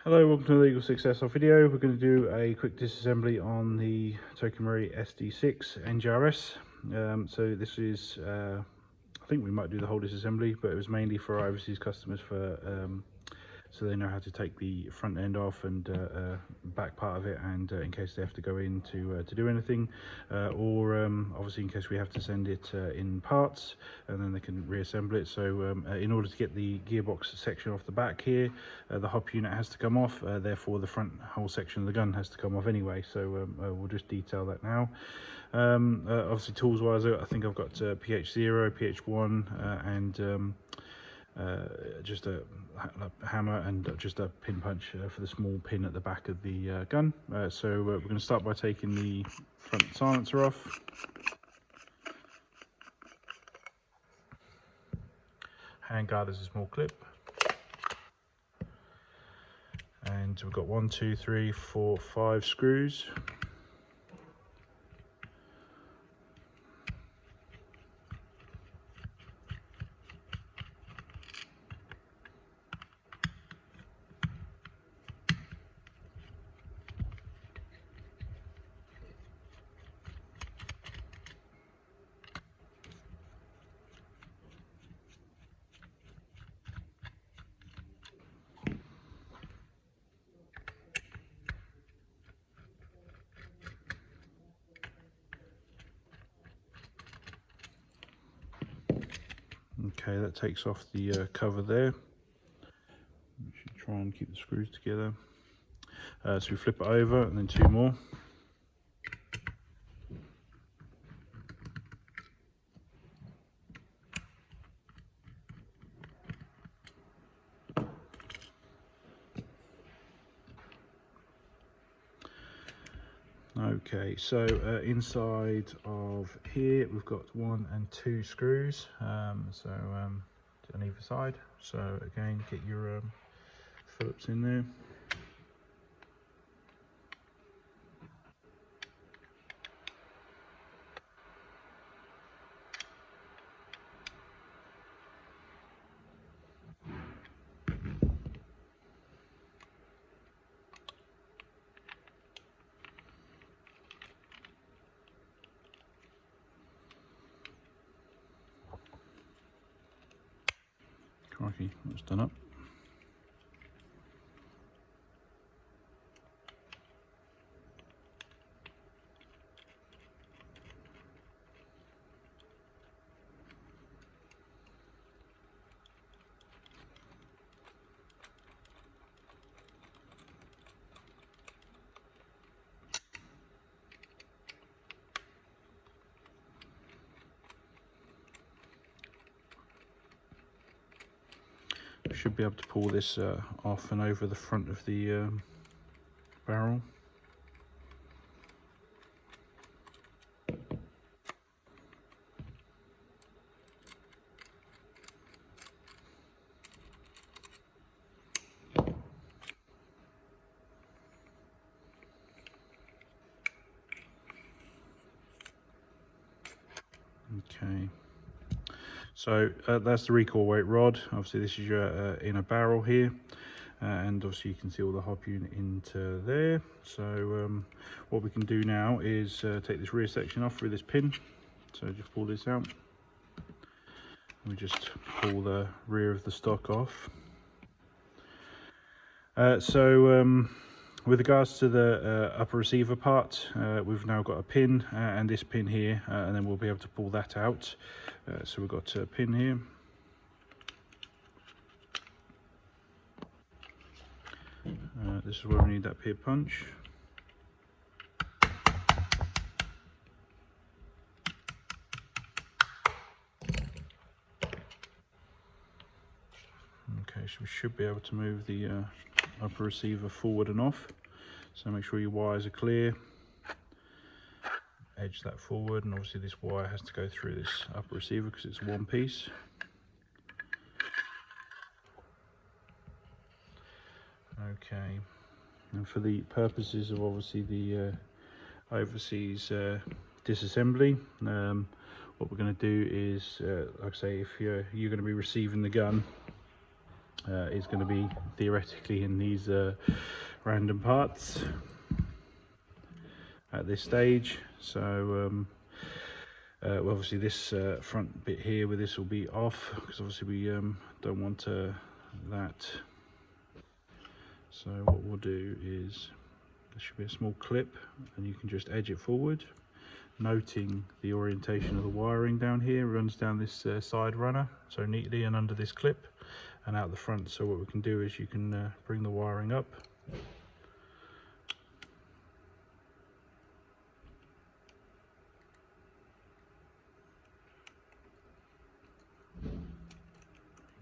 Hello, welcome to the Legal Success Off video. We're going to do a quick disassembly on the Tokumari SD6 NGRS. So this is, I think we might do the whole disassembly, but it was mainly for our overseas customers so they know how to take the front end off and back part of it, and in case they have to go in to do anything, or obviously in case we have to send it in parts, and then they can reassemble it. So in order to get the gearbox section off the back here, the hop unit has to come off, therefore the front whole section of the gun has to come off anyway. So we'll just detail that now. Obviously tools wise, I think I've got PH0, PH1 and just a hammer and just a pin punch for the small pin at the back of the gun. So we're going to start by taking the front silencer off. Handguard is a small clip, and we've got 1, 2, 3, 4, 5 screws. Okay, that takes off the cover there. We should try and keep the screws together. So we flip it over and then 2 more. Okay, so inside of here we've got 1 and 2 screws, on either side. So again, get your Phillips in there. Crikey, that's done up. Should be able to pull this off and over the front of the barrel. Okay. So that's the recoil weight rod. Obviously this is your inner barrel here, and obviously you can see all the hop unit into there. So what we can do now is take this rear section off through this pin. So just pull this out. We just pull the rear of the stock off. With regards to the upper receiver part, we've now got a pin and this pin here, and then we'll be able to pull that out. So we've got a pin here. This is where we need that pin punch. Okay, so we should be able to move the upper receiver forward and off. So make sure your wires are clear. Edge that forward, and obviously this wire has to go through this upper receiver because it's one piece. Okay, and for the purposes of obviously the overseas disassembly, what we're going to do is, like I say, if you're going to be receiving the gun, is going to be theoretically in these random parts at this stage. So well, obviously this front bit here with this will be off, because obviously we don't want that. So what we'll do is, there should be a small clip and you can just edge it forward, noting the orientation of the wiring down here. It runs down this side runner so neatly and under this clip and out the front. So what we can do is you can bring the wiring up,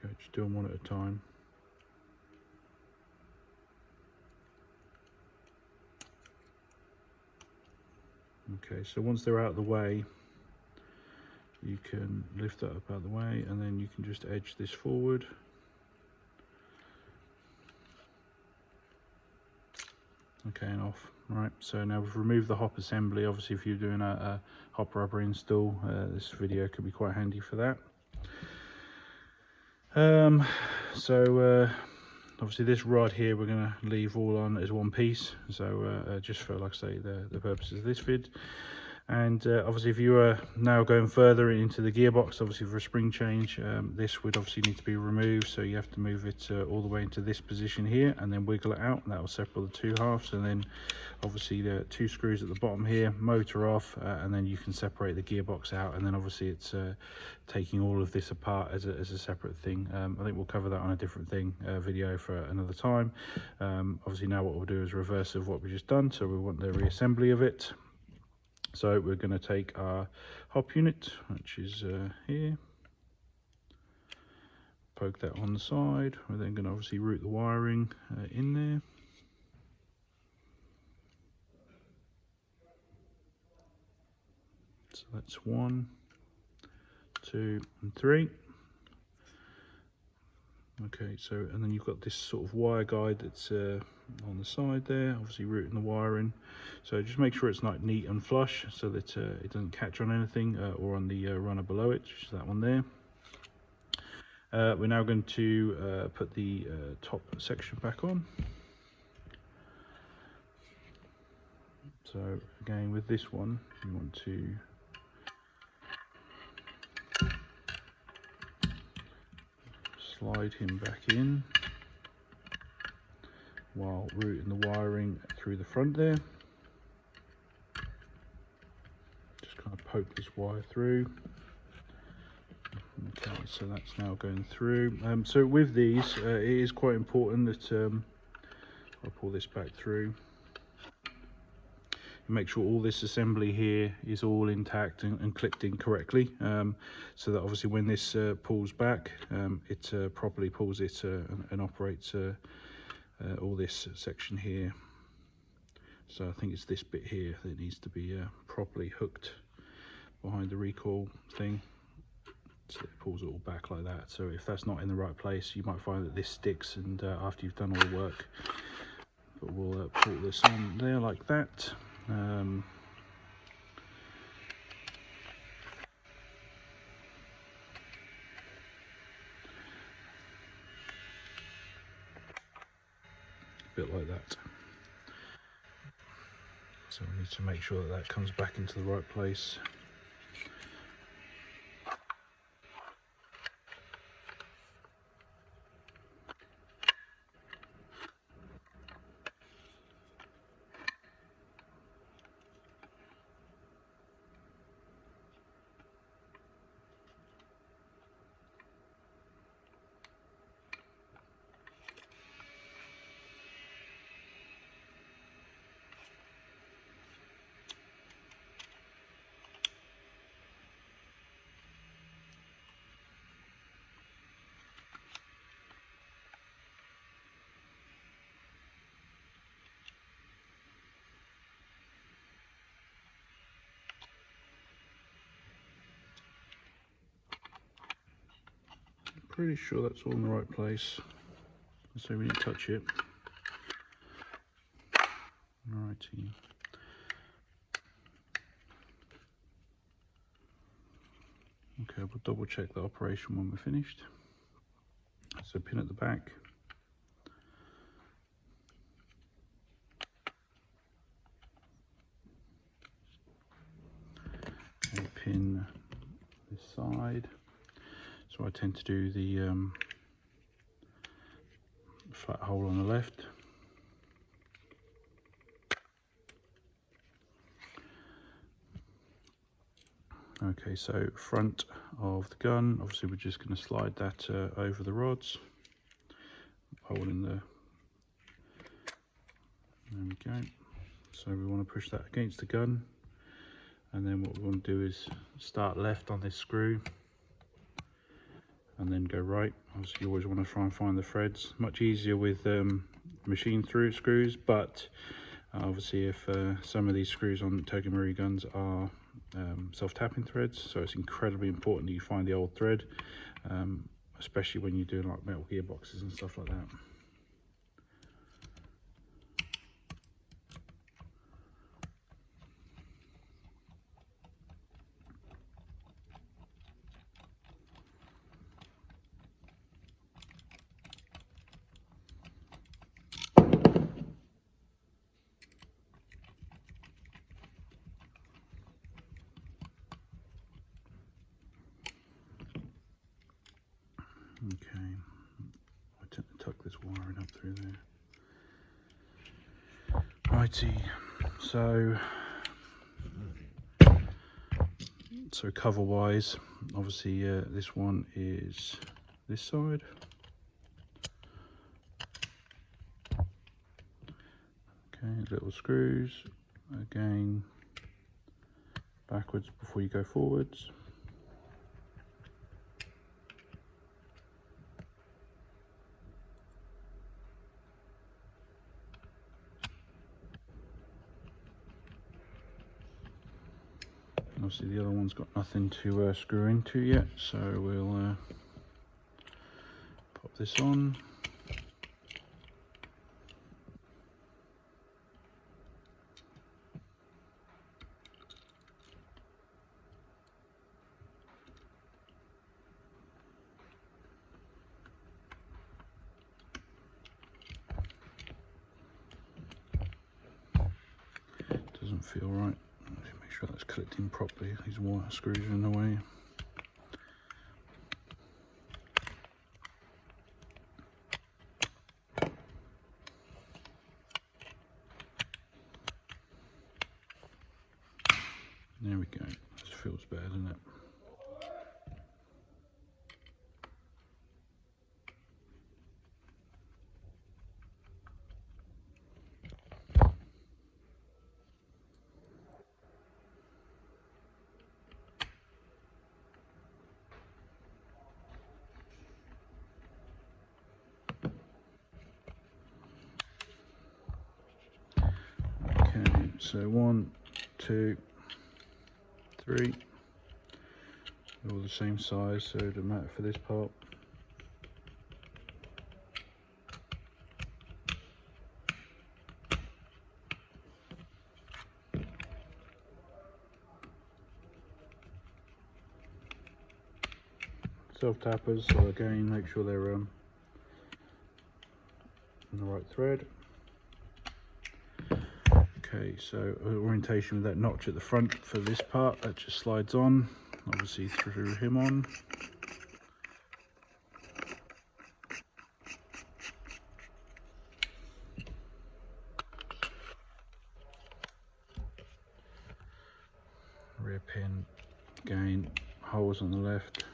go, just do them one at a time. Okay, so once they're out of the way, you can lift that up out of the way, and then you can just edge this forward. Okay, and off. Right, so now we've removed the hop assembly. Obviously, if you're doing a hop rubber install, this video could be quite handy for that. Obviously this rod here we're going to leave all on as one piece, so just for, like I say, the purposes of this vid. And obviously if you are now going further into the gearbox, obviously for a spring change, this would obviously need to be removed, so you have to move it all the way into this position here and then wiggle it out, and that will separate the two halves. And then obviously the two screws at the bottom here, motor off, and then you can separate the gearbox out, and then obviously it's taking all of this apart as a separate thing. I think we'll cover that on a different video for another time. Obviously now what we'll do is reverse of what we just done, so we want the reassembly of it. So we're going to take our hop unit, which is here, poke that on the side. We're then going to obviously route the wiring in there. So that's 1, 2 and 3. Okay, so and then you've got this sort of wire guide that's on the side there, obviously routing the wiring. So just make sure it's not neat and flush, so that it doesn't catch on anything or on the runner below it, which is that one there. We're now going to put the top section back on. So again, with this one, you want to slide him back in while routing the wiring through the front there. Just kind of poke this wire through. Okay, so that's now going through. So with these, it is quite important that I'll pull this back through. Make sure all this assembly here is all intact and clipped in correctly, so that obviously when this pulls back, it properly pulls it and operates all this section here. So I think it's this bit here that needs to be properly hooked behind the recoil thing, so it pulls it all back like that. So if that's not in the right place, you might find that this sticks, and after you've done all the work. But we'll pull this on there like that. Bit like that. So we need to make sure that that comes back into the right place. Pretty sure that's all in the right place, so we didn't touch it. Alrighty. Okay, we'll double check the operation when we're finished. So pin at the back. And pin this side. So I tend to do the flat hole on the left. Okay, so front of the gun, obviously we're just going to slide that over the rods, hole in there we go. So we want to push that against the gun, and then what we want to do is start left on this screw and then go right. Obviously you always want to try and find the threads. Much easier with machine through screws, but obviously if some of these screws on Toku guns are self-tapping threads, so it's incredibly important that you find the old thread, especially when you're doing like metal gearboxes and stuff like that. Okay, I tend to tuck this wiring up through there. Righty, so cover wise, obviously this one is this side. Okay, little screws, again backwards before you go forwards. Obviously the other one's got nothing to screw into yet, so we'll pop this on. Doesn't feel right. Make sure that's clipped in properly. These wire screws are in the way. There we go. This feels better, doesn't it? Okay, so 1, 2, 3. They're all the same size, so it doesn't matter for this part. Self-tappers, so again make sure they're in the right thread. Okay, so orientation with that notch at the front for this part, that just slides on, obviously through him on. Rear pin, again, holes on the left.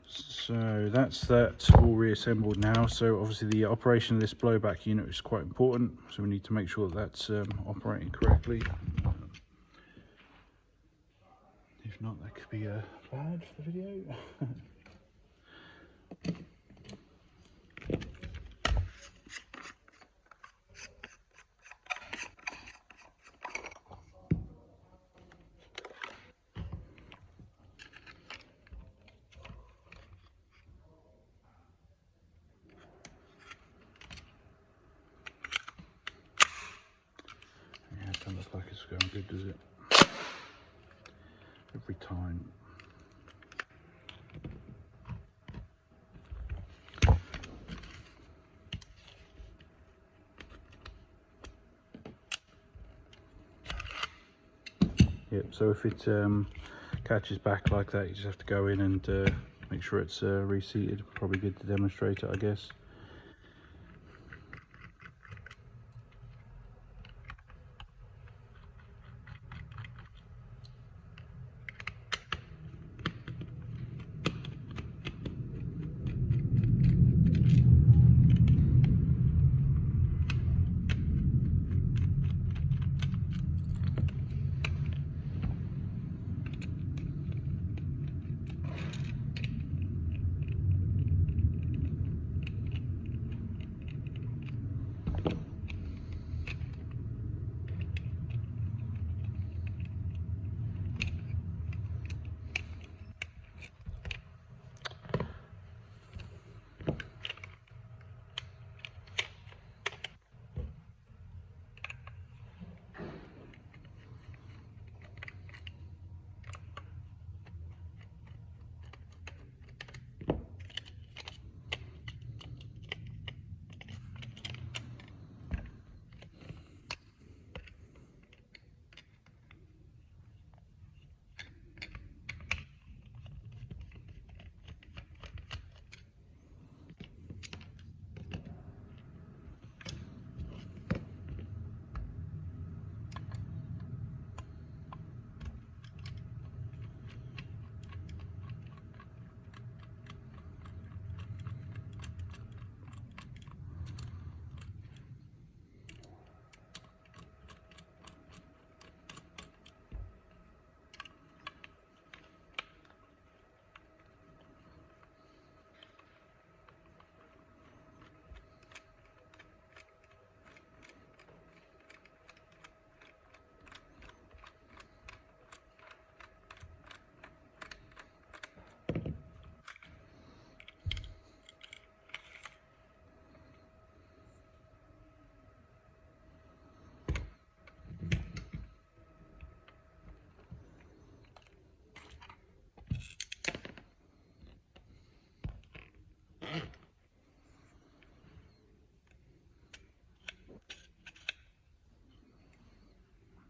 So that's that all reassembled now. So obviously the operation of this blowback unit is quite important, so we need to make sure that that's operating correctly. If not, that could be bad for the video. Yeah, it doesn't look like it's going good, does it? Every time. Yep, so if it catches back like that, you just have to go in and make sure it's reseated. Probably good to demonstrate it, I guess.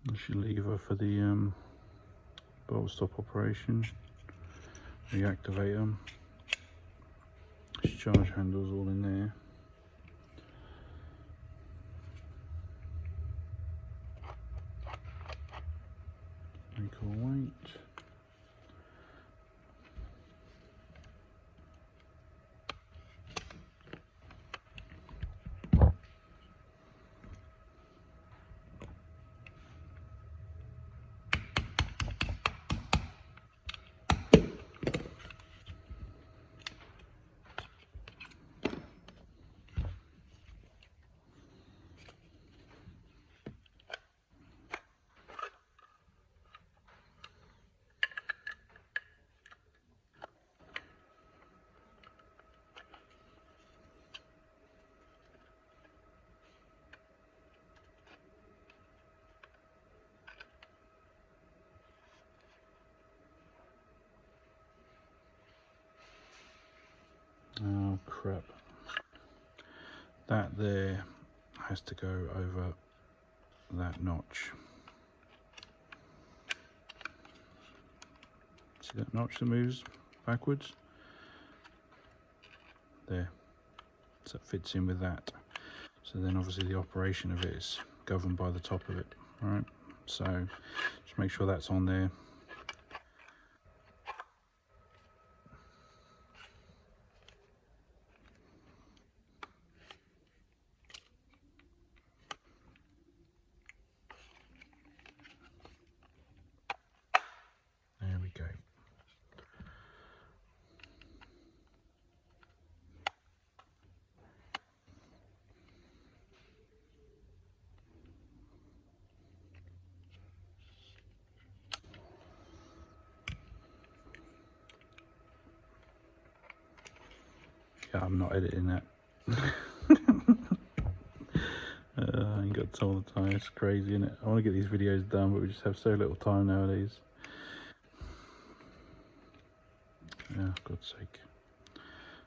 That's your lever for the bolt stop operation. Reactivate them. Charge handles all in there. Equal weight. Oh crap. That there has to go over that notch. See that notch that moves backwards? There. So that fits in with that. So then obviously the operation of it is governed by the top of it. Alright, so just make sure that's on there. There we go. Yeah, I'm not editing that. I ain't got all the time. It's crazy, isn't it? I want to get these videos done, but we just have so little time nowadays. Yeah, for God's sake.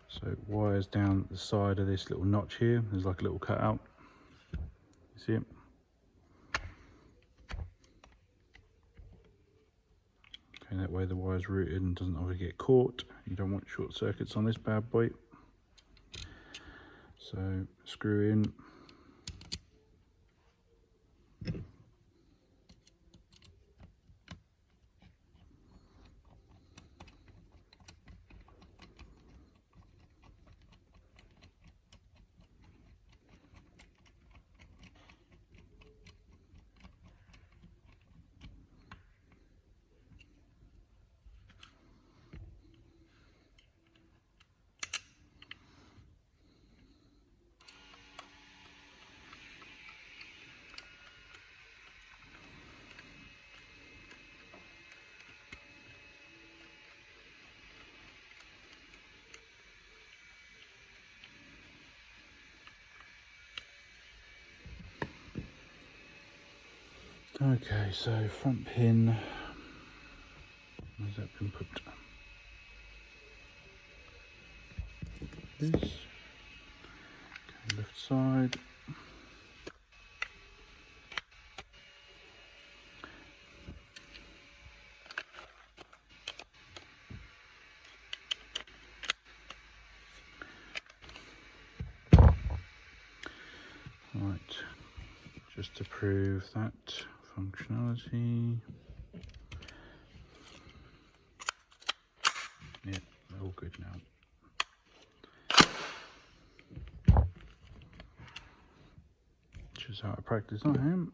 So wires down the side of this little notch here. There's like a little cutout. You see it? Okay, that way the wire's routed and doesn't always get caught. You don't want short circuits on this bad boy. So screw in. Okay, so front pin, where's that been put? This. Okay, left side. Right, just to prove that functionality. Yeah, all good now. Just out of practice I am.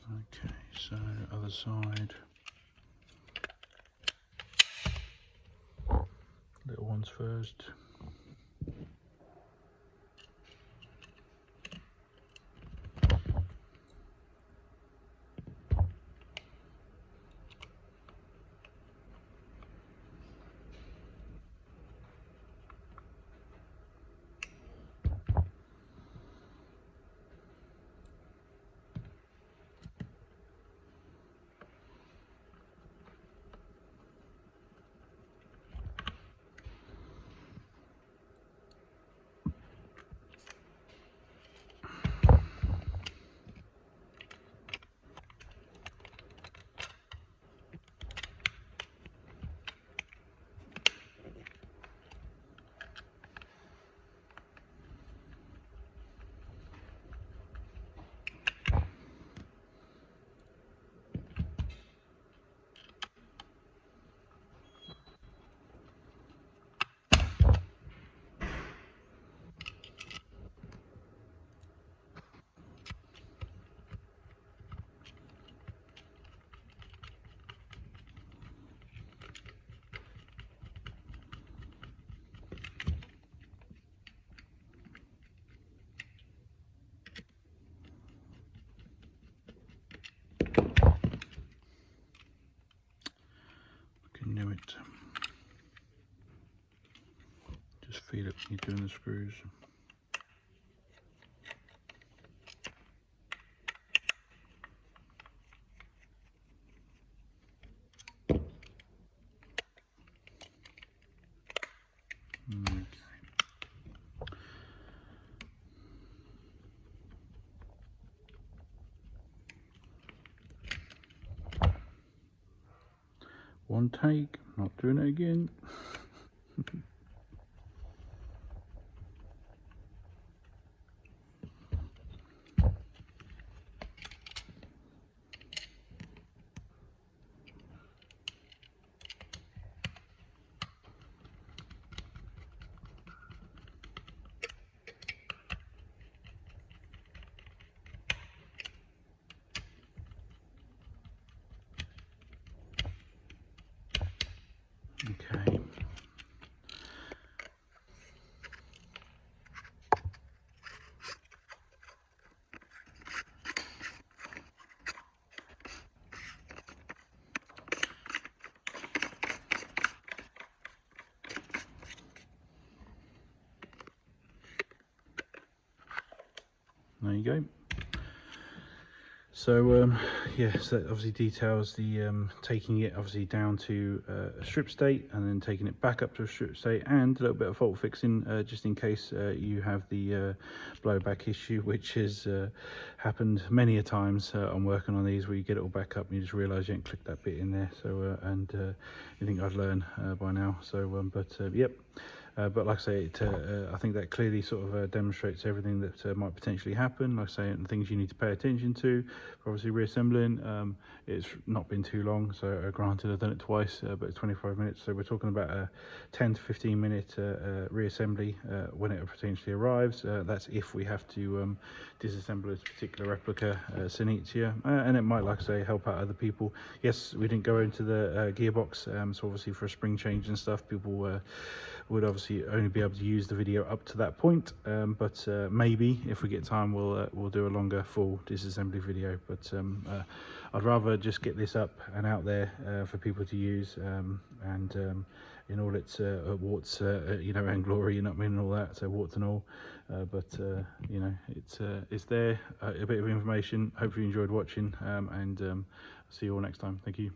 Okay, so other side. Little ones first. Knew it. Just feel it when you're doing the screws. Okay. One take, not doing it again. Okay. There you go. So yeah, so that obviously details the taking it obviously down to a strip state and then taking it back up to a strip state, and a little bit of fault fixing just in case you have the blowback issue, which has happened many a times on working on these, where you get it all back up and you just realize you didn't click that bit in there. So and you think I'd learn by now. So yep. But like I say, I think that clearly sort of demonstrates everything that might potentially happen. Like I say, and things you need to pay attention to. Obviously, reassembling. It's not been too long, so granted I've done it twice, but it's 25 minutes. So we're talking about a 10 to 15 minute reassembly when it potentially arrives. That's if we have to disassemble this particular replica Senitzia, and it might, like I say, help out other people. Yes, we didn't go into the gearbox, so obviously for a spring change and stuff, people would obviously only be able to use the video up to that point, but maybe if we get time we'll do a longer full disassembly video. But I'd rather just get this up and out there for people to use, and in all its warts, you know, and glory, you know what I mean, and all that, so warts and all. But you know, it's there, a bit of information. Hopefully you enjoyed watching, and see you all next time. Thank you.